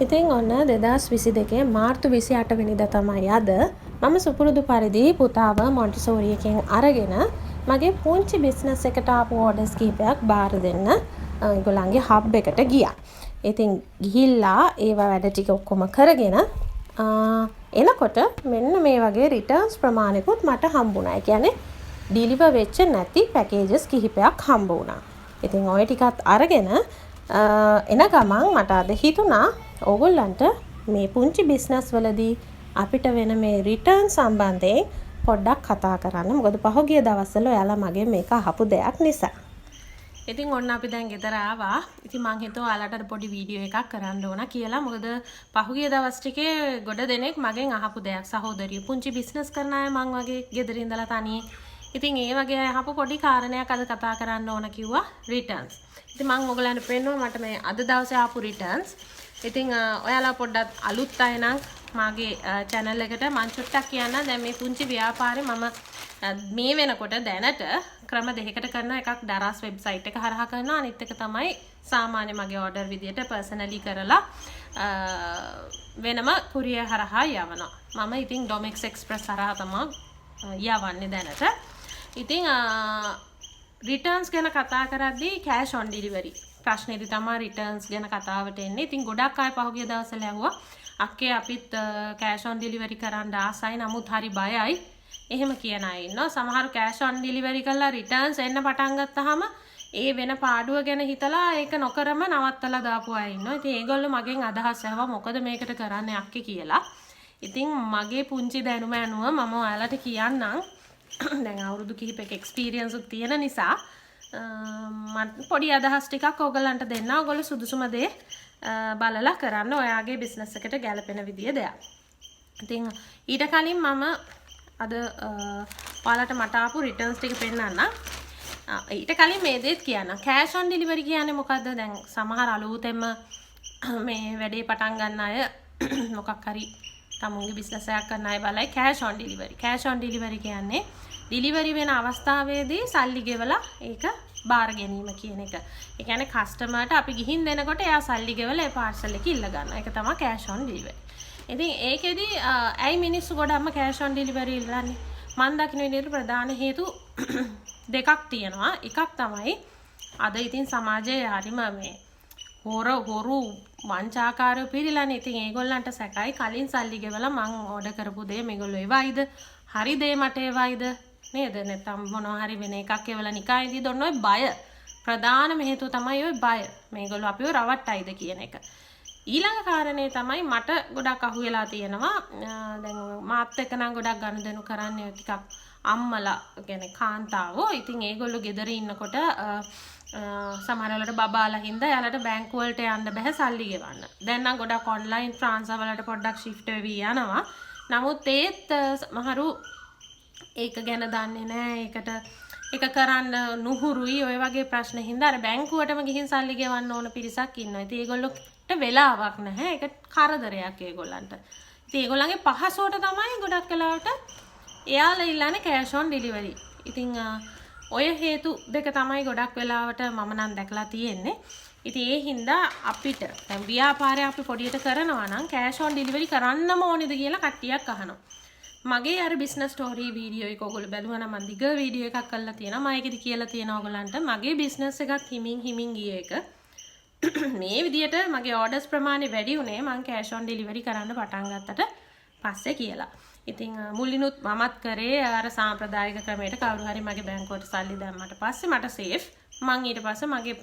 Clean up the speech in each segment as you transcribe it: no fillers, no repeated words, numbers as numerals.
ඉතින් ඔන්න 2022 මාර්තු 28 වෙනිදා තමයි අද මම සුපුරුදු පරිදි පුතාව මොන්ටිසෝරි එකෙන් අරගෙන මගේ පුංචි බිස්නස් එකට ආපු ඕඩර්ස් කීපයක් බාර දෙන්න ඒගොල්ලන්ගේ හබ් එකට ගියා. ඉතින් ගිහිල්ලා ඒවා වැඩ ටික ඔක්කොම කරගෙන එනකොට මෙන්න මේ වගේ රිටර්න්ස් ප්‍රමාණිකුත් මට හම්බුණා. ඒ කියන්නේ ඩිලිවර් වෙච්ච නැති පැකේජස් කිහිපයක් හම්බ වුණා. ඉතින් ওই ටිකත් අරගෙන එන ගමන් මට අද හිතුණා ඕගොල්ලන්ට මේ පුංචි බිස්නස් වලදී අපිට වෙන මේ රිටර්න් සම්බන්ධයෙන් පොඩ්ඩක් කතා කරන්න. මොකද පහුගිය දවස්වල ඔයාලා මගෙන් මේක අහපු දෙයක් නිසා. ඉතින් ඔන්න අපි දැන් ගෙදර ආවා. ඉතින් මං හිතුවා ඔයාලට පොඩි වීඩියෝ එකක් කරන්න ඕන කියලා. මොකද පහුගිය දවස් ටිකේ ගොඩ දෙනෙක් මගෙන් අහපු දෙයක්. සහෝදරිය පුංචි බිස්නස් කරන අය මං වගේ ගෙදර ඉඳලා තනියෙන්. ඉතින් ඒ වගේ අහපු පොඩි කාරණයක් අද කතා කරන්න ඕන කිව්වා රිටර්න්ස්. ඉතින් මං ඔයගලන්ට පෙන්නුවා මට මේ අද දවසේ ආපු රිටර්න්ස්. ඉතින් ඔයාලා පොඩ්ඩක් අලුත් අය නම් මාගේ channel එකට මං චුට්ටක් කියන්න. දැන් මේ පුංචි ව්‍යාපාරේ මම මේ වෙනකොට දැනට ක්‍රම දෙකකට කරන එකක් දරස් වෙබ්සයිට් එක හරහා කරනවා. අනිත් එක තමයි සාමාන්‍ය මගේ ඕඩර් විදියට පර්සනලි කරලා වෙනම කුරියර් හරහා යවනවා. මම ඉතින් ඩොමෙක්ස් එක්ස්ප්‍රස් හරහා තමයි යවන්නේ දැනට. ඉතින් රිටර්න්ස් ගැන කතා කරද්දී කෑෂ් ඔන් ඩිලිවරි ප්‍රශ්නේදී තමයි රිටර්න්ස් ගැන කතාවට එන්නේ. ඉතින් ගොඩක් අය පහුගිය දවස්වල ඇහුවා අක්කේ අපිත් කෑෂ් ඔන් ඩිලිවරි කරන්න ආසයි නමුත් හරි බයයි. එහෙම කියන අය ඉන්නවා. සමහරු කෑෂ් ඔන් ඩිලිවරි කරලා රිටර්න්ස් එන්න පටන් ගත්තාම ඒ වෙන පාඩුව ගැන හිතලා ඒක නොකරම නවත්තලා දාපු අය ඉන්නවා. ඉතින් ඒගොල්ලෝ මගෙන් අදහස් ඇහුවා මොකද මේකට කරන්නේ අක්කේ කියලා. ඉතින් මගේ පුංචි දැනුම අනුව මම ඔයාලට කියන්නම්. දැන් අවුරුදු කිහිපයක එක්ස්පීරියන්ස් උත් තියෙන නිසා මම පොඩි අදහස් ටිකක් ඔයගලන්ට දෙන්න. ඔයගොල්ලෝ සුදුසුම දේ බලලා කරන්න ඔයාගේ බිස්නස් එකට ගැලපෙන විදිය දෙයක්. ඉතින් ඊට කලින් මම අද ඔයාලට මට ආපු රිටර්න්ස් ටික පෙන්නන්න. ඊට කලින් මේ දේත් කියන්න. කෑෂ් ඔන් ඩිලිවරි කියන්නේ මොකද්ද? දැන් සමහර අලුතෙන්ම මේ වැඩේ පටන් ගන්න අය මොකක් හරි තමුන්ගේ බිස්නස් එකක් කරන අය බලයි cash on delivery. Cash on delivery කියන්නේ ඩිලිවරි වෙන අවස්ථාවේදී සල්ලි ගෙවලා ඒක බාර ගැනීම කියන එක. ඒ කියන්නේ කස්ටමර්ට අපි ගිහින් දෙනකොට එයා සල්ලි ගෙවලා ඒ පාර්සල් එක ඉල්ල ගන්නවා. ඒක තමයි කෑෂ් ඔන් ඩිලිවරි. ඉතින් ඒකෙදි ඇයි මිනිස්සු ගොඩක්ම කෑෂ් ඔන් ඩිලිවරි ඉල්ලන්නේ? මම දකින්න විදිහට ප්‍රධාන හේතු දෙකක් තියෙනවා. එකක් තමයි අද ඉතින් සමාජයේ හරිම මේ හොරු වංචාකාරයෝ පිළිලානේ. ඉතින් ඒගොල්ලන්ට සැකයි කලින් සල්ලි ගෙවලා මං ඕඩර් කරපු දේ මේගොල්ලෝ එවයිද? හරි දේ මට එවයිද? නේද? නැත්නම් මොනවා හරි වෙන එකක් එවලා නිකයිදී දොන්න ඔය බය. ප්‍රධානම හේතුව තමයි ඔය බය. මේගොල්ලෝ අපිව රවට්ටයිද කියන එක. ඊළඟ කාරණේ තමයි මට ගොඩක් අහුවෙලා තියෙනවා. දැන් මාත් එක්ක නම් ගොඩක් ගනුදෙනු කරන්නේ ටිකක් අම්මලා කියන්නේ කාන්තාවෝ. ඉතින් ඒගොල්ලෝ ගෙදර ඉන්නකොට සමහර වෙලාවට බබාලා හින්දා යාලට බැංකු වලට යන්න බෑ සල්ලි ගෙවන්න. දැන් නම් ගොඩක් ඔන්ලයින් ට්‍රාන්ස්ෆර් වලට පොඩ්ඩක් shift වෙවි යනවා. නමුත් ඒත් සමහරු ඒක ගැන දන්නේ නැහැ. ඒක කරන්න නුහුරුයි ඔය වගේ ප්‍රශ්න හින්දා අර බැංකුවටම ගිහින් සල්ලි ගෙවන්න ඕන පිරිසක් ඉන්නවා. ඉතින් ඒගොල්ලෝට වෙලාවක් නැහැ. ඒක කරදරයක් ඒගොල්ලන්ට. ඉතින් ඒගොල්ලන්ගේ පහසුවට තමයි ගොඩක් වෙලාවට එයාලා ඉල්ලන්නේ කෑෂ් ඔන් ඩිලිවරි. ඉතින් ඔය හේතු දෙක තමයි ගොඩක් වෙලාවට මම නම් දැකලා තියෙන්නේ. ඉතින් ඒ හින්දා අපිට දැන් ව්‍යාපාරය අපි පොඩියට කරනවා නම් කෑෂ් ඔන් ඩිලිවරි කරන්නම ඕනේද කියලා කට්ටියක් අහනවා. මගේ අර බිස්නස් ස්ටෝරි වීඩියෝ එක ඔයගොල්ලෝ බැලුවා නම් මම දිග වීඩියෝ එකක් කරලා තියෙනවා. මම ඒකෙදි කියලා තියෙනවා ඔයගලන්ට මගේ බිස්නස් එකත් හිමින් ගිය එක. මේ විදියට මගේ ඕඩර්ස් ප්‍රමාණය වැඩි උනේ මම කෑෂ් ඔන් ඩිලිවරි කරන්න පටන් ගත්තට පස්සේ කියලා. ඉතින් මුලිනුත් මමත් කරේ අර සාම්ප්‍රදායික ක්‍රමයට කවුරු හරි මගේ බැංකුවට සල්ලි දැම්මට පස්සේ මට සේෆ්. මං ඊට පස්සේ මගේ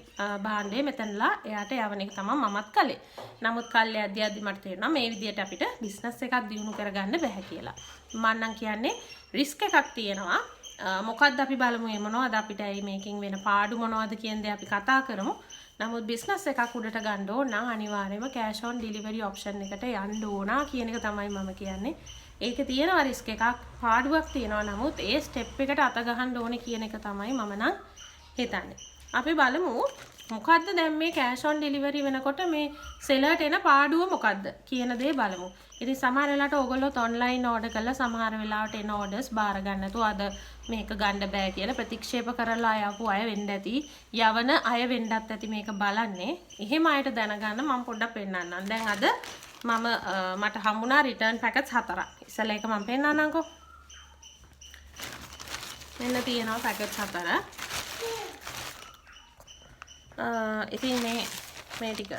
භාණ්ඩය මෙතනලා එයාට යවන එක තමයි මමත් කළේ. නමුත් කල්ලි අධ්‍යයද්දි මට තේරුණා මේ විදියට අපිට බිස්නස් එකක් දියුණු කරගන්න බෑ කියලා. මම නම් කියන්නේ රිස්ක් එකක් තියෙනවා. මොකද්ද අපි බලමු මේ මොනවද අපිට මේකෙන් වෙන පාඩු මොනවද කියන දේ අපි කතා කරමු. නමුත් බිස්නස් එකක් උඩට ගන්න ඕන නම් අනිවාර්යයෙන්ම කෑෂ් ඔන් ඩිලිවරි ඔප්ෂන් එකට යන්න ඕන කියන එක තමයි මම කියන්නේ. ඒකේ තියෙනවා රිස්ක් එකක් පාඩුවක් තියෙනවා. නමුත් ඒ ස්ටෙප් එකට අත ගහන්න ඕනේ කියන එක තමයි මම නම් හිතන්නේ. අපි බලමු මොකද්ද දැන් මේ කෑෂ් ඔන් ඩෙලිවරි වෙනකොට මේ සෙලර්ට එන පාඩුව මොකද්ද කියන දේ බලමු. ඉතින් සමහර වෙලාවට ඕගොල්ලෝ ඔන්ලයින් ඕඩර් කරලා සමහර වෙලාවට එන ඕඩර්ස් බාර ගන්න නැතුව අද මේක ගන්න බෑ කියලා ප්‍රතික්ෂේප කරලා ආපු අය වෙන්න ඇති. යවන අය වෙන්නත් ඇති මේක බලන්නේ. එහෙම අයට දැනගන්න මම පොඩ්ඩක් පෙන්නන්නම්. දැන් අද මට හම්බුණා රිටර්න් පැකට්ස් 4ක්. ඉස්සෙල්ලා එක මම පෙන්නන්නම්කෝ. මෙන්න තියෙනවා පැකට්ස් 4. ඉතින් මේ ටික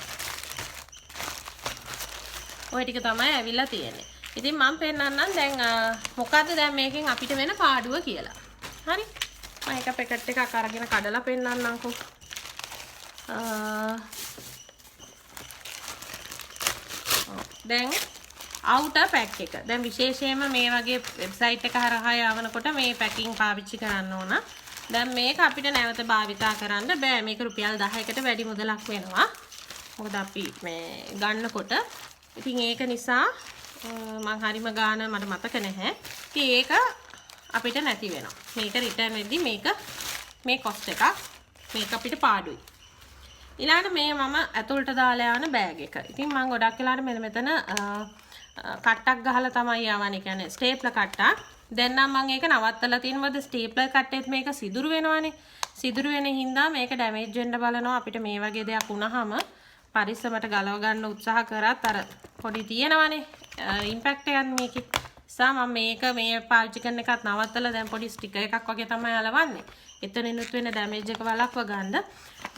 ඔය ටික තමයි ඇවිල්ලා තියෙන්නේ. ඉතින් මම පෙන්නන්නම් දැන් මොකද්ද දැන් මේකෙන් අපිට වෙන පාඩුව කියලා. හරි. මම එක පැකට් එකක් අරගෙන කඩලා පෙන්නන්නම්කෝ. දැන් outer pack එක. දැන් විශේෂයෙන්ම මේ වගේ වෙබ්සයිට් එක හරහා යවනකොට මේ පැකින් පාවිච්චි කරන්න ඕන. දැන් මේක අපිට නැවත භාවිතා කරන්න බෑ. මේක රුපියල් 10කට වැඩි මුදලක් වෙනවා. මොකද අපි මේ ගන්නකොට. ඉතින් ඒක නිසා මම හරිම ගාන මට මතක නැහැ. ඉතින් ඒක අපිට නැති වෙනවා. මේක රිටර්න් වෙද්දි මේ කොස්ට් එකක්. මේක අපිට පාඩුයි. ඊළඟට මේ මම ඇතුළට දාලා යන බෑග් එක. ඉතින් මම ගොඩක් වෙලාවට මෙතන කට්ටක් ගහලා තමයි යවන්නේ. කියන්නේ ස්ටේප්ලර් කට්ටක්. දැන් නම් මම ඒක නවත්තලා තියෙනවා. ස්ටේප්ලර් කට්ටෙත් මේක සිදුරු වෙනවානේ. සිදුරු වෙන හින්දා මේක ඩැමේජ් වෙන්න බලනවා. අපිට මේ වගේ දෙයක් වුණාම පරිස්සමට ගලව ගන්න උත්සාහ කරත් අර පොඩි තියෙනවානේ ඉම්පැක්ට් එකක් මේකේ. නිසා මම මේ පාවිච්චි කරන එකත් නවත්තලා දැන් පොඩි ස්ටිකර් එකක් වගේ තමයි අලවන්නේ. එතනිනුත් වෙන ඩැමේජ් එක වළක්ව ගන්න.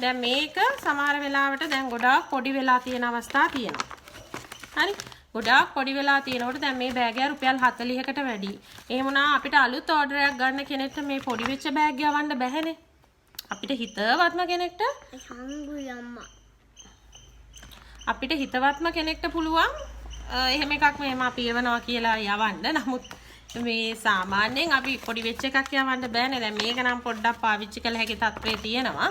දැන් මේක සමහර වෙලාවට දැන් ගොඩාක් පොඩි වෙලා තියෙන අවස්ථා තියෙනවා. හරි. ගොඩාක් පොඩි වෙලා තියෙනකොට දැන් මේ බෑග් එක රුපියල් 40කට වැඩි. එහෙම වුණා අපිට අලුත් ඕඩර් එකක් ගන්න කෙනෙක්ට මේ පොඩි වෙච්ච බෑග් යවන්න බැහැනේ. අපිට හිතවත්ම කෙනෙක්ට අපිට හිතවත්ම කෙනෙක්ට පුළුවන් එහෙම එකක් මෙහෙම අපි යවනවා කියලා යවන්න. නමුත් මේ සාමාන්‍යයෙන් අපි පොඩි වෙච්ච එකක් යවන්න බෑනේ. දැන් මේක නම් පොඩ්ඩක් පාවිච්චි කළ හැකි තත්ත්වයේ තියෙනවා.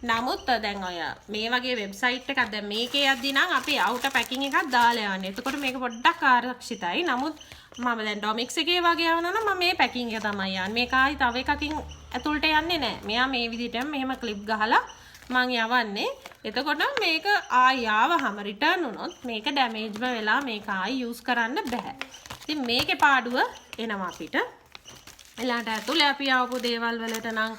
නමුත් දැන් ඔය මේ වගේ වෙබ්සයිට් එකක් දැන් මේකේ යද්දි නම් අපි outer packing එකක් දාලා යන්නේ. එතකොට මේක පොඩ්ඩක් ආරක්ෂිතයි. නමුත් මම දැන් Domix එකේ වගේ යවනවා නම් මම මේ packing එක තමයි යන්නේ. මේක ආයි තව එකකින් ඇතුළට යන්නේ නැහැ. මෙයා මේ විදිහට මෙහෙම ක්ලිප් ගහලා මං යවන්නේ. එතකොට මේක ආයි ආවහම රිටර්න් වුණොත් මේක ඩැමේජ්ම වෙලා මේක ආයි යූස් කරන්න බෑ. ඉතින් මේකේ පාඩුව එනවා අපිට. එලාට ඇතුලේ අපි ආවපු දේවල් වලට නම්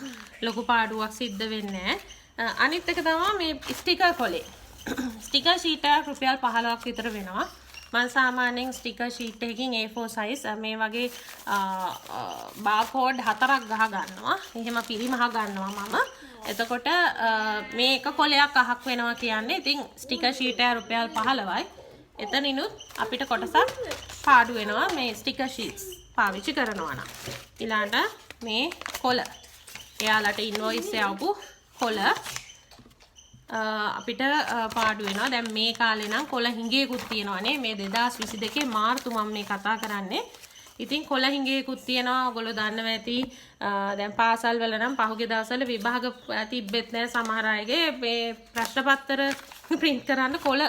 ලොකු පාඩුවක් සිද්ධ වෙන්නේ නැහැ. අනිත් එක තමයි මේ ස්ටිකර් කොලේ. ස්ටිකර් ෂීට් එක රුපියල් 15ක් විතර වෙනවා. මම සාමාන්‍යයෙන් ස්ටිකර් ෂීට් එකකින් A4 size මේ වගේ බාර්කෝඩ් 4ක් ගහ ගන්නවා. එහෙම පිරිමහ ගන්නවා මම. එතකොට මේ එක කොලයක් අහක් වෙනවා කියන්නේ. ඉතින් ස්ටිකර් ෂීට් එක රුපියල් 15යි. එතනිනුත් අපිට කොටසක් පාඩු වෙනවා මේ ස්ටිකර් ෂීට්ස් පාවිච්චි කරනවා නම්. ඊළඟට මේ කොල. එයාලට ඉන්වොයිස් යවපු කොල අපිට පාඩු වෙනවා. දැන් මේ කාලේ නම් කොල හිඟේකුත් තියෙනවානේ. මේ 2022 මාර්තු මම මේ කතා කරන්නේ. ඉතින් කොල හිඟේකුත් තියෙනවා. ඔයගොල්ලෝ දන්නවා ඇති. දැන් පාසල් වල නම් පහුගිය දවස්වල විභාග තිබ්බෙත් නැහැ සමහර අයගේ මේ ප්‍රශ්න පත්‍ර print කරන්න කොල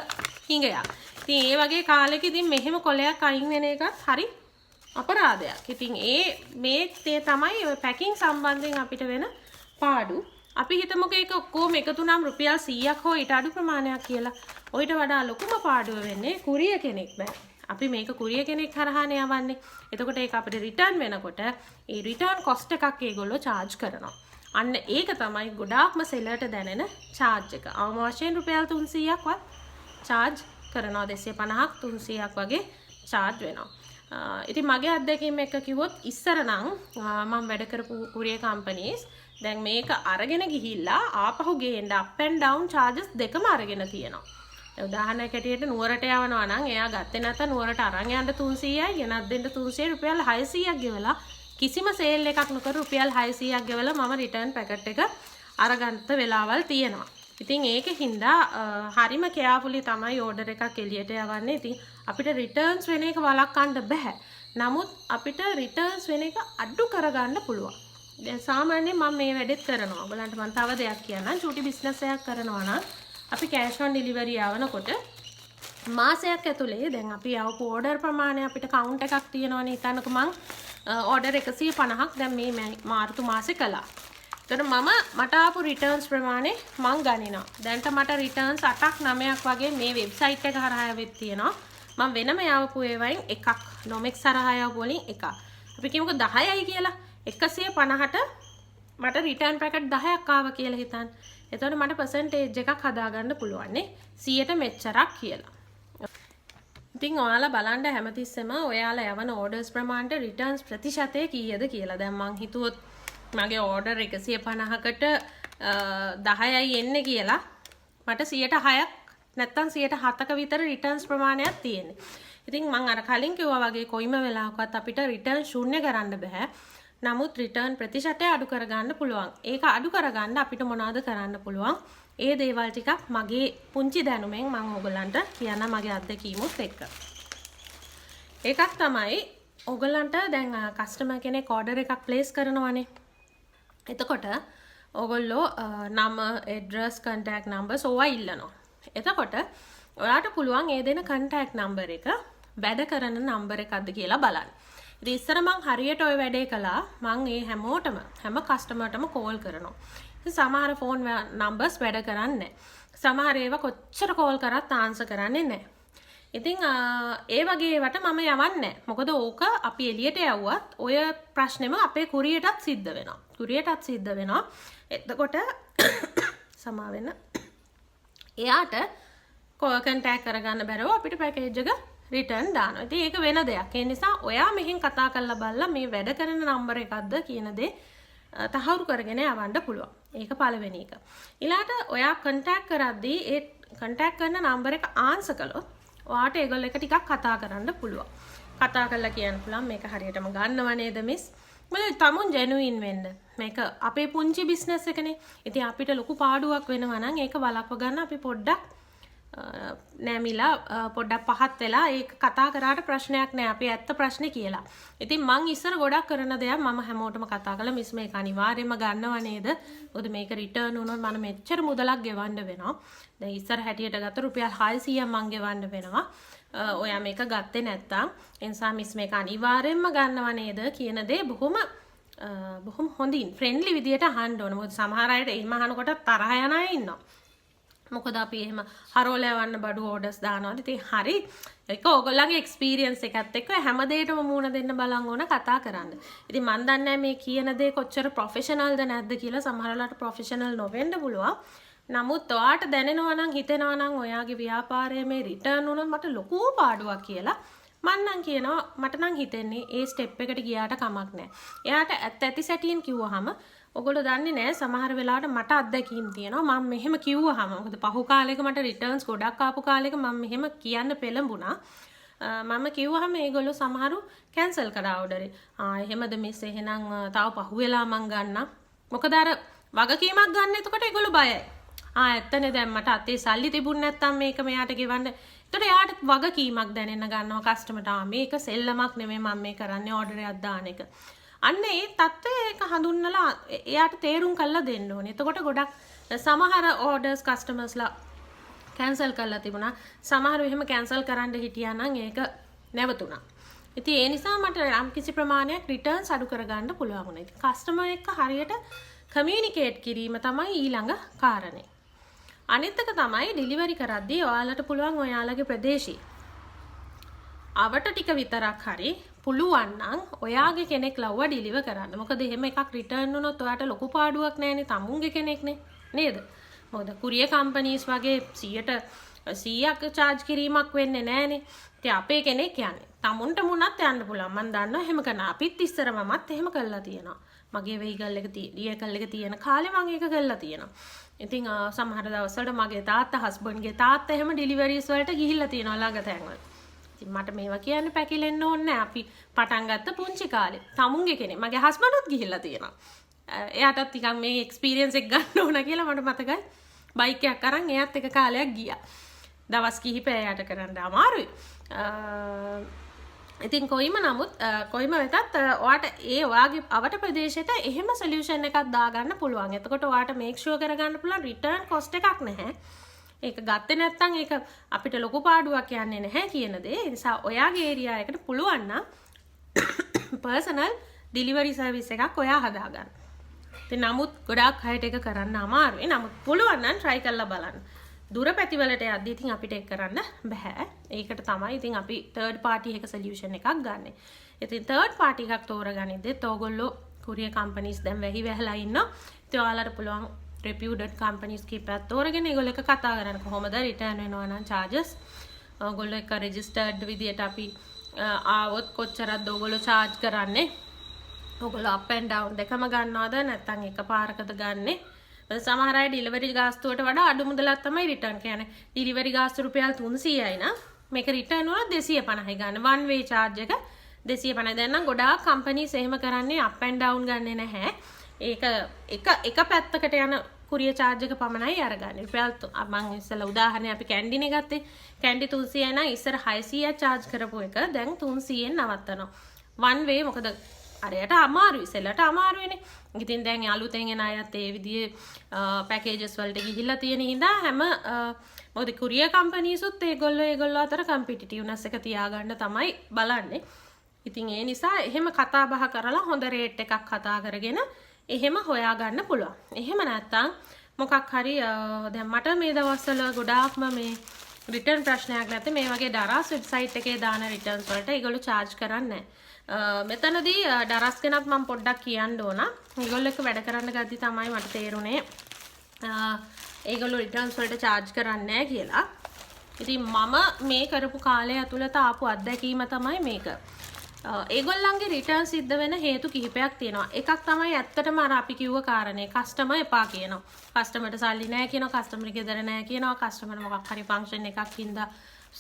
හිඟයක්. ඉතින් ඒ වගේ කාලෙක ඉතින් මෙහෙම කොලයක් අයින් වෙන එකත් හරි අපරාධයක්. ඉතින් මේ තමයි ඔය පැකින් සම්බන්ධයෙන් අපිට වෙන පාඩු. අපි හිතමුකෝ ඒක ඔක්කොම එකතු නම් රුපියල් 100ක් හෝ ඊට අඩු ප්‍රමාණයක් කියලා. ඔයිට වඩා ලොකුම පාඩුව වෙන්නේ කුරිය කෙනෙක් බෑ. අපි මේක කුරිය කෙනෙක් හරහානේ යවන්නේ. එතකොට ඒක අපිට රිටර්න් වෙනකොට ඒ රිටර්න් කොස්ට් එකක් ඒගොල්ලෝ charge කරනවා. අන්න ඒක තමයි ගොඩාක්ම සෙලර්ට දැනෙන charge එක. අවම වශයෙන් රුපියල් 300ක්වත් charge කරනවා. 250ක් 300ක් වගේ charge වෙනවා. ඉතින් මගේ අත්දැකීම් එක කිව්වොත් ඉස්සර නම් මම වැඩ කරපු කුරිය කම්පනීස් දැන් මේක අරගෙන ගිහිල්ලා ආපහු ගේන්න up and down charges දෙකම අරගෙන තියෙනවා. උදාහරණයක් ඇටියට නුවරට යවනවා නම් එයා ගත්තේ නැත්නම් නුවරට අරන් යන්න 300යි ගෙනත් දෙන්න 300 රුපියල් 600ක් ගෙවලා කිසිම සේල් එකක් නොකර රුපියල් 600ක් ගෙවලා මම රිටර්න් පැකට් එක අරගත්ත වෙලාවල් තියෙනවා. ඉතින් ඒකෙන්ද හරිම කෙයාෆුලි තමයි ඕඩර් එකක් එළියට යවන්නේ. ඉතින් අපිට රිටර්න්ස් වෙන එක වළක්වන්න බෑ. නමුත් අපිට රිටර්න්ස් වෙන එක අඩු කරගන්න පුළුවන්. දැන් සාමාන්‍යයෙන් මම මේ වැඩෙත් කරනවා. ඔයගලන්ට මම තව දෙයක් කියන්නම්. චූටි බිස්නස් එකක් කරනවා නම් අපි කෑෂ් ඔන් ඩෙලිවරි යවනකොට මාසයක් ඇතුලේ දැන් අපි යවපු ඕඩර් ප්‍රමාණය අපිට කවුන්ට් එකක් තියෙනවනේ. හිතන්නකෝ මං ඕඩර් 150ක් දැන් මේ මාර්තු මාසේ කළා. එතකොට මට ආපු රිටර්න්ස් ප්‍රමාණය මං ගණිනවා. දැන්ට මට රිටර්න්ස් 8ක් 9ක් වගේ මේ වෙබ්සයිට් එක හරහා වෙත් තියෙනවා. මම වෙනම යවපු ඒවායින් එකක් නොමෙක්ස් හරහා යවපු වලින් එකක්. අපි කියමුකෝ 10යි කියලා. 150ට මට රිටර්න් පැකට් 10ක් ආවා කියලා හිතන්න. එතකොට මට පර්සන්ටේජ් එකක් හදාගන්න පුළුවන් නේ 100ට මෙච්චරක් කියලා. ඉතින් ඔයාලා බලන්න හැමතිස්සෙම ඔයාලා යවන ඕඩර්ස් ප්‍රමාණයට රිටර්න්ස් ප්‍රතිශතය කීයද කියලා. දැන් මං හිතුවොත් මගේ ඕඩර් 150කට 10යි එන්නේ කියලා මට 106ක් නැත්තම් 107ක විතර රිටර්න්ස් ප්‍රමාණයක් තියෙන්නේ. ඉතින් මං අර කලින් කිව්වා වගේ කොයිම වෙලාවකවත් අපිට රිටර්න් ශූන්‍ය කරන්න බෑ. නමුත් රිටර්න් ප්‍රතිශතය අඩු කරගන්න පුළුවන්. ඒක අඩු කරගන්න අපිට මොනවද කරන්න පුළුවන්? ඒ දේවල් ටිකක් මගේ පුංචි දැනුමෙන් මම ඔයගලන්ට කියන්න මගේ අත්දැකීමුත් එක්ක. ඒකක් තමයි ඔයගලන්ට දැන් කස්ටමර් කෙනෙක් ඕඩර් එකක් ප්ලේස් කරනවානේ. එතකොට ඔයගොල්ලෝ නම, ඇඩ්‍රස්, කන්ටැක්ට් නම්බර්ස් ඕවා ඉල්ලනවා. එතකොට ඔයාට පුළුවන් ඒ දෙන කන්ටැක්ට් නම්බර් එක වැඩ කරන නම්බර් එකක්ද කියලා බලන්න. ඉතින් ඉස්සර මං හරියට ওই වැඩේ කළා. මං ඒ හැමෝටම හැම කස්ටමර්ටම කෝල් කරනවා. ඉතින් සමහර ෆෝන් නම්බර්ස් වැඩ කරන්නේ නැහැ. සමහර ඒවා කොච්චර කෝල් කරත් ආන්සර් කරන්නේ නැහැ. ඉතින් ඒ වගේ ඒවට මම යවන්නේ නැහැ. මොකද ඕක අපි එළියට යවුවත් ඔය ප්‍රශ්නේම අපේ කුරියටත් සිද්ධ වෙනවා. කුරියටත් සිද්ධ වෙනවා. එතකොට සමා වෙන එයාට කන්ටැක්ට් කරගන්න බැරව අපිට පැකේජ් එක රිටර්න් දානවා. ඉතින් ඒක වෙන දෙයක්. ඒ නිසා ඔයා මෙහෙන් කතා කරලා බලලා මේ වැඩ කරන නම්බර එකක්ද කියන දේ තහවුරු කරගෙන යවන්න පුළුවන්. ඒක පළවෙනි එක. ඊළාට ඔයා කන්ටැක්ට් කරද්දී ඒ කන්ටැක්ට් කරන නම්බර එක ආන්සර් කළොත් ඔයාට ඒගොල්ලෝ එක ටිකක් කතා කරන්න පුළුවන්. කතා කරලා කියන්න පුළුවන් මේක හරියටම ගන්නව නේද මිස්? මොකද තමුන් ජෙනුයින් වෙන්න. මේක අපේ පුංචි බිස්නස් එකනේ. ඉතින් අපිට ලොකු පාඩුවක් වෙනවා නම් ඒක වළක්ව ගන්න අපි පොඩ්ඩක් නෑමිලා පොඩ්ඩක් පහත් වෙලා ඒක කතා කරාට ප්‍රශ්නයක් නෑ. අපි ඇත්ත ප්‍රශ්නේ කියලා. ඉතින් මං ඉස්සර ගොඩක් කරන දෙයක් මම හැමෝටම කතා කළා මිස් මේක අනිවාර්යයෙන්ම ගන්නව නේද? මොකද මේක රිටර්න් වුණොත් මම මෙච්චර මුදලක් ගෙවන්න වෙනවා. දැන් ඉස්සර හැටියට ගත්ත රුපියල් 600ක් මං ගෙවන්න වෙනවා. ඔයා මේක ගත්තේ නැත්තම් ඒ නිසා මිස් මේක අනිවාර්යයෙන්ම ගන්නව නේද කියන දේ බොහොම හොඳින් ෆ්‍රෙන්ඩ්ලි විදියට අහන්න ඕන. මොකද සමහර අයට එහෙම අහනකොට තරහ යන අය ඉන්නවා. මොකද අපි එහෙම හරෝල යවන්න බඩු ඕඩර්ස් දානවා. ඉතින් හරි ඒක ඕගොල්ලන්ගේ එක්ස්පීරියන්ස් එකත් එක්ක හැම දෙයකටම මුණ දෙන්න බලන් ඕන කතා කරන්න. ඉතින් මන් දන්නේ මේ කියන දේ කොච්චර ප්‍රොෆෙෂනල්ද නැද්ද කියලා. සමහර වෙලාවට ප්‍රොෆෙෂනල් නොවෙන්න පුළුවන්. නමුත් ඔයාට දැනෙනවා නම් හිතෙනවා නම් ඔයාගේ ව්‍යාපාරයේ මේ රිටර්න් වුණොත් මට ලොකු පාඩුවක් කියලා මං නම් කියනවා මට නම් හිතෙන්නේ ඒ ස්ටෙප් එකට ගියාට කමක් නැහැ. එයාට ඇත්ත සැටියෙන් කිව්වහම ඔයගොල්ලෝ දන්නේ නැහැ සමහර වෙලාවට මට අත්දැකීම් තියෙනවා. මම මෙහෙම කිව්වහම මොකද පහු කාලෙක මට රිටර්න්ස් ගොඩක් ආපු කාලෙක මම මෙහෙම කියන්න පෙළඹුණා. මම කිව්වහම ඒගොල්ලෝ සමහරු කැන්සල් කරා ඕඩරේ. එහෙමද මිස් එහෙනම් තව පහු වෙලා මං ගන්නම්. මොකද අර වගකීමක් ගන්න එතකොට ඒගොල්ලෝ බයයි. ඇත්තනේ දැන් මට අතේ සල්ලි තිබුණ නැත්තම් මේක මෙයාට ගෙවන්න. එතකොට එයාට වගකීමක් දැනෙන්න ගන්නවා කස්ටමර්ට. මේක සෙල්ලමක් නෙමෙයි මම මේ කරන්නේ ඕඩර් එකක් දාන එක. අන්න ඒ தත්ත්වය ඒක හඳුන්වලා එයාට තේරුම් කරලා දෙන්න ඕනේ. එතකොට ගොඩක් සමහර ඕඩර්ස් කස්ටමර්ස්ලා කැන්සල් කරලා තිබුණා. සමහරව එහෙම කැන්සල් කරන්න හිටියා නම් ඒක නැවතුණා. ඉතින් ඒ නිසා මට යම් කිසි ප්‍රමාණයක් රිටර්න්ස් අඩු කරගන්න පුළුවන් වුණා. ඉතින් කස්ටමර් එක්ක හරියට කමියුනිකේට් කිරීම තමයි ඊළඟ කාරණේ. අනිත් එක තමයි ඩෙලිවරි කරද්දී ඔයාලට පුළුවන් ඔයාලගේ ප්‍රදේශී අවට ටික විතරක් හරි පුළුවන් නම් ඔයාගේ කෙනෙක් ලව්ව ඩිලිවර් කරන්න. මොකද එහෙම එකක් රිටර්න් වුණොත් ඔයාට ලොකු පාඩුවක් නෑනේ. තමුන්ගේ කෙනෙක්නේ නේද? මොකද කුරියර් කම්පනීස් වගේ 100ක් charge කිරීමක් වෙන්නේ නෑනේ. ඉතින් අපේ කෙනෙක් යන්නේ. තමුන්ට මුණත් යන්න පුළුවන්. මම දන්නවා එහෙම කරන. අපිත් ඉස්සර මමත් එහෙම කළා තියෙනවා. මගේ වෙහිකල් එක තියෙන කාලේ මම ඒක කළා තියෙනවා. ඉතින් සමහර දවස්වලට මගේ තාත්තා හස්බන්ඩ්ගේ තාත්තා එහෙම ඩෙලිවරිස් වලට ගිහිල්ලා තියෙනවා ළඟ තැන්වල. ඉතින් මට මේවා කියන්න පැකිලෙන්න ඕනේ නැහැ. අපි පටන් ගත්ත පුංචි කාලේ තමුන්ගේ කෙනෙක් මගේ හස්බන්ඩ්ත් ගිහිල්ලා තියෙනවා. එයාටත් ටිකක් මේ එක්ස්පීරියන්ස් එක ගන්න ඕන කියලා මට මතකයි. බයික් එකක් අරන් එයාත් එක කාලයක් ගියා. දවස් කිහිපයක් යට කරන්න අමාරුයි. ඉතින් කොයිම වෙතත් ඔයාට ඒ ඔයාගේ අවට ප්‍රදේශයට එහෙම සොලියුෂන් එකක් දාගන්න පුළුවන්. එතකොට ඔයාට මේක් ෂුවර් කරගන්න පුළුවන් රිටර්න් කොස්ට් එකක් නැහැ. ඒක ගත්තේ නැත්නම් ඒක අපිට ලොකු පාඩුවක් යන්නේ නැහැ කියන දේ. ඒ නිසා ඔයාගේ ඒරියා එකට පුළුවන් නම් පර්සනල් ඩෙලිවරි සර්විස් එකක් ඔයා හදාගන්න. ඉතින් නමුත් ගොඩාක් අයට ඒක කරන්න අමාරුයි. නමුත් පුළුවන් නම් try කරලා බලන්න. දුර පැතිවලට යද්දී ඉතින් අපිට ඒක කරන්න බෑ. ඒකට තමයි ඉතින් අපි third party එක solution එකක් ගන්නෙ. ඉතින් third party එකක් තෝරගනිද්දිත් ඕගොල්ලෝ courier companies දැන් වැහි වැහලා ඉන්නවා. ඉතින් ඔයාලට පුළුවන් reputed companies කීපයක් තෝරගෙන ඒගොල්ලෝ එක කතා කරන්න කොහොමද return වෙනවා නම් charges. ඕගොල්ලෝ එක registered විදියට අපි ආවොත් කොච්චරද ඕගොල්ලෝ charge කරන්නේ. ඕගොල්ලෝ up and down දෙකම ගන්නවද නැත්නම් එකපාරකද ගන්නෙ. සමහර අය ඩිලිවරි ගාස්තුවට වඩා අඩු මුදලක් තමයි රිටර්න් කියන්නේ. ඩිලිවරි ගාස්තු රුපියල් 300යි නම් මේක රිටර්න් වුණා 250යි ගන්න. one way charge එක 250. දැන් නම් ගොඩාක් කම්පනීස් එහෙම කරන්නේ up and down ගන්නෙ නැහැ. ඒක එක පැත්තකට යන courier charge එක පමණයි අරගන්නේ. රුපියල් මම ඉස්සෙල්ලා උදාහරණයක් අපි කැන්ඩිනේ ගත්තේ. කැන්ඩි 300යි නම් ඉස්සර 600ක් charge කරපු එක දැන් 300ෙන් නවත්තනවා. one way මොකද අරයට අමාරුයි ඉස්සෙල්ලට අමාරුයිනේ. ඉතින් දැන් අලුතෙන් එන අයත් ඒ විදිහේ පැකේජස් වලට ගිහිල්ලා තියෙන හින්දා හැම මොකද courier companies උත් ඒගොල්ලෝ අතර competitiveness එක තියාගන්න තමයි බලන්නේ. ඉතින් ඒ නිසා එහෙම කතා බහ කරලා හොඳ රේට් එකක් කතා කරගෙන එහෙම හොයාගන්න පුළුවන්. එහෙම නැත්නම් මොකක් හරි දැන් මට මේ දවස්වල ගොඩාක්ම මේ රිටර්න් ප්‍රශ්නයක් නැත්නම් මේ වගේ දරස් වෙබ්සයිට් එකේ දාන රිටර්න්ස් වලට ඒගොල්ලෝ charge කරන්නේ නැහැ. මෙතනදී දරස් ගැනත් මම පොඩ්ඩක් කියන්න ඕන. ඒගොල්ලෝ එක්ක වැඩ කරන්න ගද්දි තමයි මට තේරුනේ ඒගොල්ලෝ රිටර්න්ස් වලට charge කරන්නේ නැහැ කියලා. ඉතින් මම මේ කරපු කාලය ඇතුළත ආපු අත්දැකීම තමයි මේක. ඒගොල්ලන්ගේ රිටර්න් සිද්ධ වෙන හේතු කිහිපයක් තියෙනවා. එකක් තමයි ඇත්තටම අර අපි කිව්ව කාරණේ කස්ටමර් එපා කියනවා. කස්ටමර්ට සල්ලි නැහැ කියනවා, කස්ටමර් ගෙදර නැහැ කියනවා, කස්ටමර් මොකක් හරි ෆන්ක්ෂන් එකක් හින්දා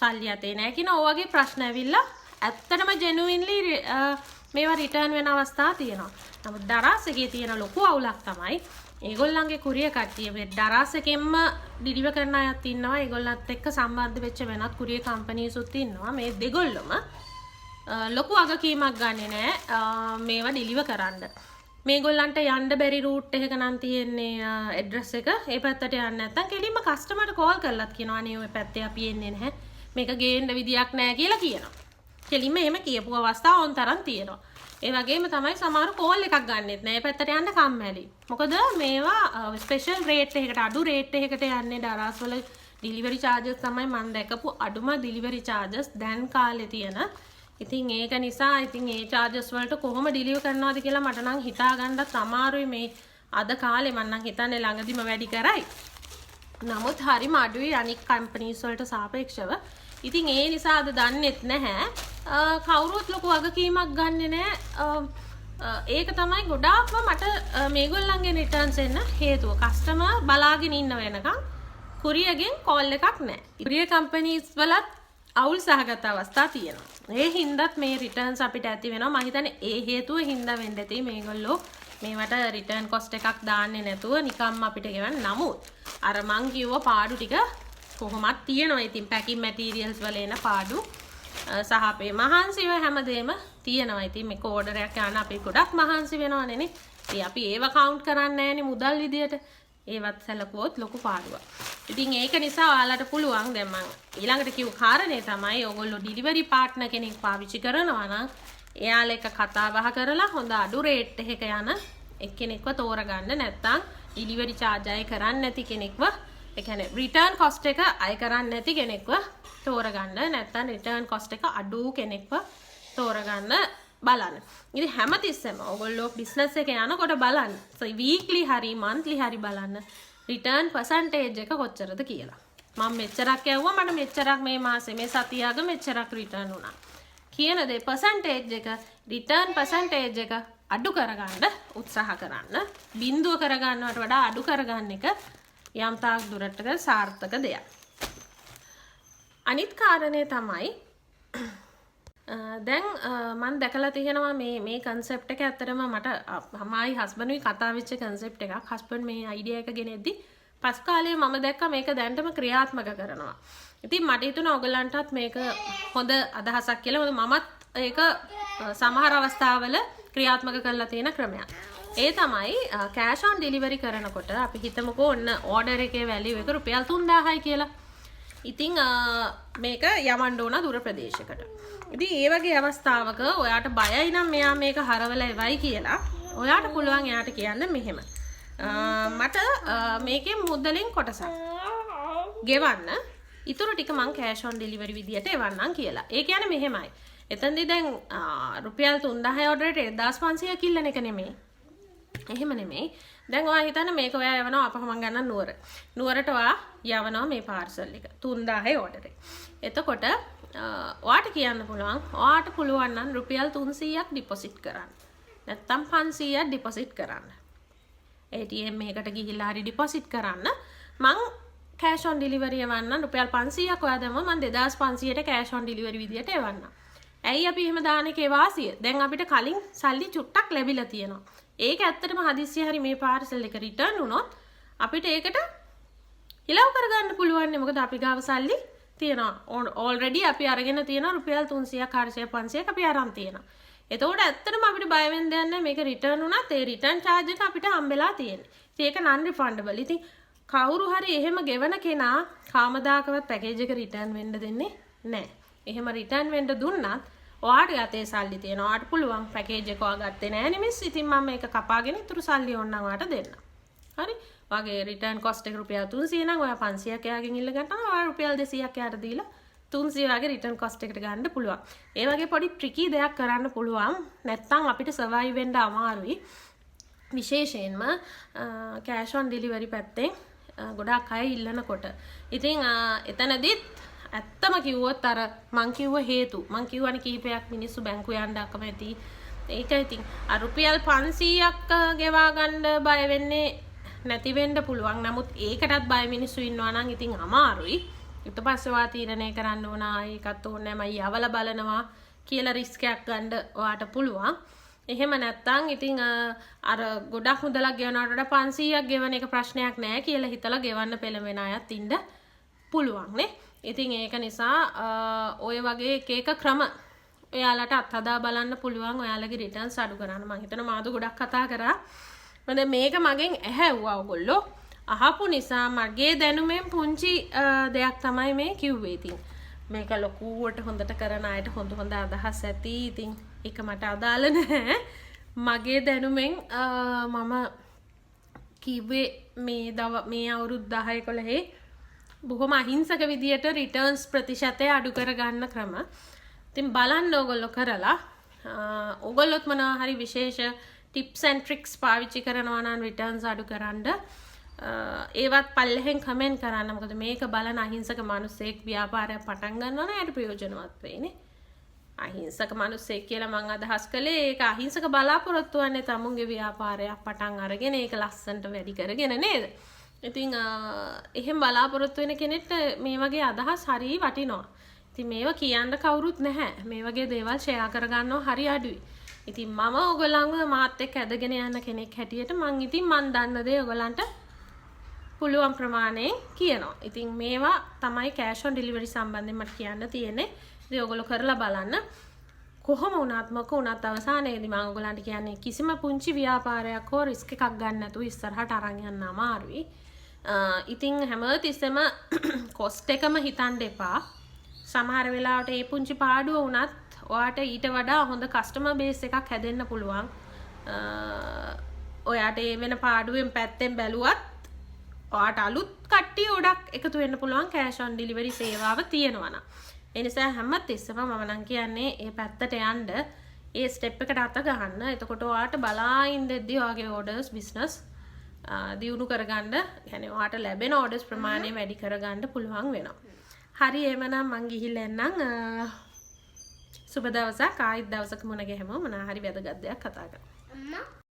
සල්ලි අතේ නැහැ කියනවා. ඔය වගේ ප්‍රශ්න ඇවිල්ලා ඇත්තටම genuinely මේවා රිටර්න් වෙන අවස්ථා තියෙනවා. නමුත් දරාස් එකේ තියෙන ලොකු අවුලක් තමයි ඒගොල්ලන්ගේ courier කට්ටිය මේ දරාස් එකෙන්ම ඩිලිවර් කරන අයත් ඉන්නවා. ඒගොල්ලන්ත් එක්ක සම්බන්ධ වෙච්ච වෙනත් courier companies උත් ඉන්නවා. මේ දෙගොල්ලොම ලොකු අගකීමක් ගන්නෙ නෑ මේවා ඩිලිවර් කරන්න. මේගොල්ලන්ට යන්න බැරි රූට් එකක නම් තියෙන්නේ ඇඩ්‍රස් එක. ඒ පැත්තට යන්න නැත්නම් කෙලින්ම කස්ටමර්ට කෝල් කරලාත් කියනවා අනේ ඔය පැත්තේ අපි එන්නේ නැහැ. මේක ගේන්න විදියක් නැහැ කියලා කියනවා. කෙලින්ම එහෙම කියපු අවස්ථා ඕන් තරම් තියෙනවා. ඒ වගේම තමයි සමහර කෝල් එකක් ගන්නෙත් නැහැ. ඒ පැත්තට යන්න කම්මැලි. මොකද මේවා ස්පෙෂල් රේට් එකකට අඩු රේට් එකකට යන්නේ දරාස් වල ඩිලිවරි charges තමයි මම දැකපු අඩුම ඩිලිවරි charges දැන් කාලේ තියෙන. ඉතින් ඒක නිසා ඉතින් ඒ charges වලට කොහොම ඩිලිවර් කරනවද කියලා මට නම් හිතා ගන්නත් අමාරුයි මේ අද කාලේ මම නම් හිතන්නේ ළඟදිම වැඩි කරයි. නමුත් හරිම අඩුයි අනික් කම්පනීස් වලට සාපේක්ෂව. ඉතින් ඒ නිසා අද දන්නෙත් නැහැ. කවුරුත් ලොකු වගකීමක් ගන්නෙ නැහැ. ඒක තමයි ගොඩාක්ම මට මේගොල්ලන්ගේ රිටර්න්ස් එන්න හේතුව. කස්ටමර් බලාගෙන ඉන්න වෙනකන් courierගෙන් කෝල් එකක් නැහැ. courier companies වලත් අවුල් සහගත අවස්ථා තියෙනවා. ඒ හින්දාත් මේ රිටර්න්ස් අපිට ඇති වෙනවා. මම හිතන්නේ ඒ හේතුව හින්දා වෙන්න ඇති මේගොල්ලෝ මේවට රිටර්න් කොස්ට් එකක් දාන්නේ නැතුව නිකම්ම අපිට ගෙවන්න. නමුත් අර මං කිව්ව පාඩු ටික කොහොමත් තියෙනවා. ඉතින් පැකින් මැටීරියල්ස් වල එන පාඩු සහ අපේ මහන්සි ඔය හැමදේම තියෙනවා. ඉතින් මේක ඕඩර් එකක් ගන්න අපි ගොඩක් මහන්සි වෙනවනේ නේ. ඉතින් අපි ඒව කවුන්ට් කරන්නේ නැහැනේ මුදල් විදියට. ඒවත් සැලකුවොත් ලොකු පාඩුවක්. ඉතින් ඒක නිසා ඔයාලට පුළුවන් දැන් මම ඊළඟට කිව්ව කාරණේ තමයි ඔයගොල්ලෝ ඩිලිවරි පාර්ට්නර් කෙනෙක් පාවිච්චි කරනවා නම් එයාලා එක කතා බහ කරලා හොඳ අඩු රේට් එකක යන එක්කෙනෙක්ව තෝරගන්න. නැත්නම් ඩිලිවරි charge අය කරන්නේ නැති කෙනෙක්ව ඒ කියන්නේ රිටර්න් කොස්ට් එක අය කරන්නේ නැති කෙනෙක්ව තෝරගන්න. නැත්නම් රිටර්න් කොස්ට් එක අඩු කෙනෙක්ව තෝරගන්න බලන්න. ඉතින් හැමතිස්සෙම ඔයගොල්ලෝ බිස්නස් එකේ යනකොට බලන්න. වීක්ලි හරි මන්ත්ලි හරි බලන්න රිටර්න් percentage එක කොච්චරද කියලා. මම මෙච්චරක් යවුවා මට මෙච්චරක් මේ මාසේ මේ සතියාග මෙච්චරක් රිටර්න් වුණා. කියන දේ percentage එක රිටර්න් percentage එක අඩු කරගන්න උත්සාහ කරන්න. බිඳුව කරගන්නවට වඩා අඩු කරගන්න එක යම් තාක් දුරට සාර්ථක දෙයක්. අනිත් කාරණේ තමයි දැන් මම දැකලා තියෙනවා මේ concept එක ඇත්තටම මට මමයි හස්බන්ඩ්ුයි කතා වෙච්ච concept එකක්. හස්බන්ඩ් මේ idea එක ගෙනෙද්දි පස් කාලේ මම දැක්කා මේක දැන්ටම ක්‍රියාත්මක කරනවා. ඉතින් මට හිතුණා ඔයගලන්ටත් මේක හොඳ අදහසක් කියලා. මමත් ඒක සමහර අවස්ථාවල ක්‍රියාත්මක කරලා තියෙන ක්‍රමයක්. ඒ තමයි cash on delivery කරනකොට අපි හිතමුකෝ ඔන්න order එකේ value එක රුපියල් 3000යි කියලා. ඉතින් මේක යවන්න ඕන දුර ප්‍රදේශයකට. ඉතින් ඒ වගේ අවස්ථාවක ඔයාට බයයි නම් මෙයා මේක හරවලා එවයි කියලා ඔයාට පුළුවන් එයාට කියන්න මෙහෙම. මට මේකේ මුදලින් කොටසක් ගෙවන්න ඉතුරු ටික මං කෑෂ් ඔන් ඩෙලිවරි විදියට එවන්නම් කියලා. ඒ කියන්නේ මෙහෙමයි. එතනදී දැන් රුපියල් 3000 ඔඩරේට 1500 කිල්ලන එක නෙමෙයි. එහෙම නෙමෙයි. දැන් ඔයා හිතන්න මේක ඔයා යවනවා අපහ මං ගන්න නුවර. නුවරට ඔයා යවනවා මේ පාර්සල් එක 3000 ඔඩරේ. එතකොට ඔයාට කියන්න පුළුවන් ඔයාට පුළුවන් නම් රුපියල් 300ක් ඩිපොසිට් කරන්න. නැත්තම් 500ක් ඩිපොසිට් කරන්න. ATM එකකට ගිහිල්ලා හරි ඩිපොසිට් කරන්න. මං කෑෂ් ඔන් ඩෙලිවරි එවන්න රුපියල් 500ක් ඔයා දැම්ම මං 2500ට කෑෂ් ඔන් ඩෙලිවරි විදියට එවන්න. ඇයි අපි එහෙම දාන එකේ වාසිය? දැන් අපිට කලින් සල්ලි චුට්ටක් ලැබිලා තියෙනවා. ඒක ඇත්තටම හදිස්සිය හරි මේ පාර්සල් එක රිටර්න් වුණොත් අපිට ඒකට හිලව් කරගන්න පුළුවන් නේ. මොකද අපි ගාව සල්ලි තියෙනවා. ඕල්රෙඩි අපි අරගෙන තියෙනවා රුපියල් 300ක් 400ක් 500ක් අපි අරන් තියෙනවා. එතකොට ඇත්තටම අපිට බය වෙන්න දෙයක් නැහැ. මේක රිටර්න් වුණත් ඒ රිටර්න් charge එක අපිට හම්බෙලා තියෙන්නේ. ඉතින් ඒක non refundable. ඉතින් කවුරු හරි එහෙම ගෙවන කෙනා කාමදාකවත් පැකේජ් එක රිටර්න් වෙන්න දෙන්නේ නැහැ. එහෙම රිටර්න් වෙන්න දුන්නත් ඔයාට යතේ සල්ලි තියෙනවා. ඔයාට පුළුවන් පැකේජ් එක ඔයා ගත්තේ නැහැ නෙමෙයි. ඉතින් මම මේක කපාගෙන ඉතුරු සල්ලි ඕනනම් ඔයාට දෙන්න. හරි? ඔයාගේ රිටර්න් කොස්ට් එක රුපියල් 300 නම් ඔයා 500ක් එයාගෙන් ඉල්ල ගන්නවා. ඔයා රුපියල් 200ක් එයාට දීලා 300 වගේ රිටර්න් කොස්ට් එකට ගන්න පුළුවන්. ඒ වගේ පොඩි ට්‍රිකි දෙයක් කරන්න පුළුවන්. නැත්තම් අපිට සර්වයිව් වෙන්න අමාරුයි. විශේෂයෙන්ම කෑෂ් ඔන් ඩෙලිවරි පැත්තෙන් ගොඩාක් අය ඉල්ලනකොට. ඉතින් එතනදිත් ඇත්තම කිව්වොත් අර මං කිව්ව හේතු මං කියවනේ කීපයක් මිනිස්සු බැංකුව යන්න අකමැති. ඒක ඉතින් අර රුපියල් 500ක් ගෙවා ගන්න බය වෙන්නේ නැති වෙන්න පුළුවන්. නමුත් ඒකටත් බය මිනිස්සු ඉන්නවා නම් ඉතින් අමාරුයි. ඊට පස්සේ වා තීරණය කරන්න ඕන ඒකත් ඕනේ මම යවලා බලනවා කියලා රිස්ක් එකක් ගන්න ඔයාට පුළුවන්. එහෙම නැත්තම් ඉතින් අර ගොඩක් මුදලක් ගෙවනවට වඩා 500ක් ගෙවන එක ප්‍රශ්නයක් නෑ කියලා හිතලා ගෙවන්න පෙළඹෙන අයත් ඉන්න පුළුවන් නේ. ඉතින් ඒක නිසා ඔය වගේ එක ක්‍රම ඔයාලට අත්හදා බලන්න පුළුවන්. ඔයාලගේ රිටර්න්ස් අඩු කරන්න. මම හිතනවා මාදු ගොඩක් කතා කරා. මොකද මේක මගෙන් ඇහැව්වා ඔයගොල්ලෝ. අහපු නිසා මගේ දැනුමෙන් පුංචි දෙයක් තමයි මේ කිව්වේ. ඉතින් මේක ලොකුවට හොඳට කරන අයට හොඳ අදහස් ඇති. ඉතින් ඒක මට අදාළ නැහැ. මගේ දැනුමෙන් මම කිව්වේ මේ අවුරුදු 10 11 බොහොම අහිංසක විදියට රිටර්න්ස් ප්‍රතිශතය අඩු කරගන්න ක්‍රම. ඉතින් බලන්න ඕගොල්ලෝ කරලා ඕගොල්ලොත් මොනවා හරි විශේෂ ටිප්ස් ඇන්ඩ් ට්‍රික්ස් පාවිච්චි කරනවා නම් රිටර්න්ස් අඩු කරන්න ඒවත් පල්ලෙහෙන් කමෙන්ට් කරන්න. මොකද මේක බලන අහිංසක මිනිස්සෙක් ව්‍යාපාරයක් පටන් ගන්නවා නම් ඒකට ප්‍රයෝජනවත් වෙන්නේ. අහිංසක මිනිස්සෙක් කියලා මම අදහස් කළේ ඒක අහිංසක බලාපොරොත්තු වෙන්නේ තමුන්ගේ ව්‍යාපාරයක් පටන් අරගෙන ඒක ලස්සනට වැඩි කරගෙන නේද? ඉතින් එහෙම බලාපොරොත්තු වෙන කෙනෙක්ට මේ වගේ අදහස් හරිය වටිනවා. ඉතින් මේවා කියන්න කවුරුත් නැහැ. මේ වගේ දේවල් ෂෙයා කරගන්නව හරි අඩුයි. ඉතින් මම ඔයගොල්ලන්ව මාත් එක්ක ඇදගෙන යන කෙනෙක් හැටියට මං දන්න දේ ඔයගොල්ලන්ට පුළුවන් ප්‍රමාණයෙන් කියනවා. ඉතින් මේවා තමයි කෑෂ් ඔන් ඩෙලිවරි සම්බන්ධයෙන් මට කියන්න තියෙන්නේ. ඉතින් ඔයගොල්ලෝ කරලා බලන්න. කොහොම වුණත් මොක වුණත් අවසානයේදී මම ඔයගොල්ලන්ට කියන්නේ කිසිම පුංචි ව්‍යාපාරයක් හෝ රිස්ක් එකක් ගන්න නැතුව ඉස්සරහට අරන් යන්න අමාරුයි. ඉතින් හැමතිස්සෙම කොස්ට් එකම හිතන්න එපා. සමහර වෙලාවට මේ පුංචි පාඩුව වුණත් ඔයාට ඊට වඩා හොඳ කස්ටමර් බේස් එකක් හැදෙන්න පුළුවන්. ඔයාට මේ වෙන පාඩුවෙන් පැත්තෙන් බැලුවත් ඔයාට අලුත් කට්ටිය ගොඩක් එකතු වෙන්න පුළුවන් කෑෂ් ඔන් ඩෙලිවරි සේවාව තියෙනවා නම්. ඒ නිසා හැමතිස්සෙම මම නම් කියන්නේ මේ පැත්තට යන්න ඒ ස්ටෙප් එකට අත ගහන්න. එතකොට ඔයාට බලා ඉඳද්දී ඔයාගේ ඕඩර්ස් බිස්නස් දියුණු කරගන්න, يعني ඔයාට ලැබෙන ඕඩර්ස් ප්‍රමාණය වැඩි කරගන්න පුළුවන් වෙනවා. හරි එහෙමනම් මං ගිහිල්ලා එන්නම්. සුබ දවසක්. ආයෙත් දවසක මුණ ගැහෙමු. මොනවා හරි වැදගත් දෙයක් කතා කරමු. අම්මා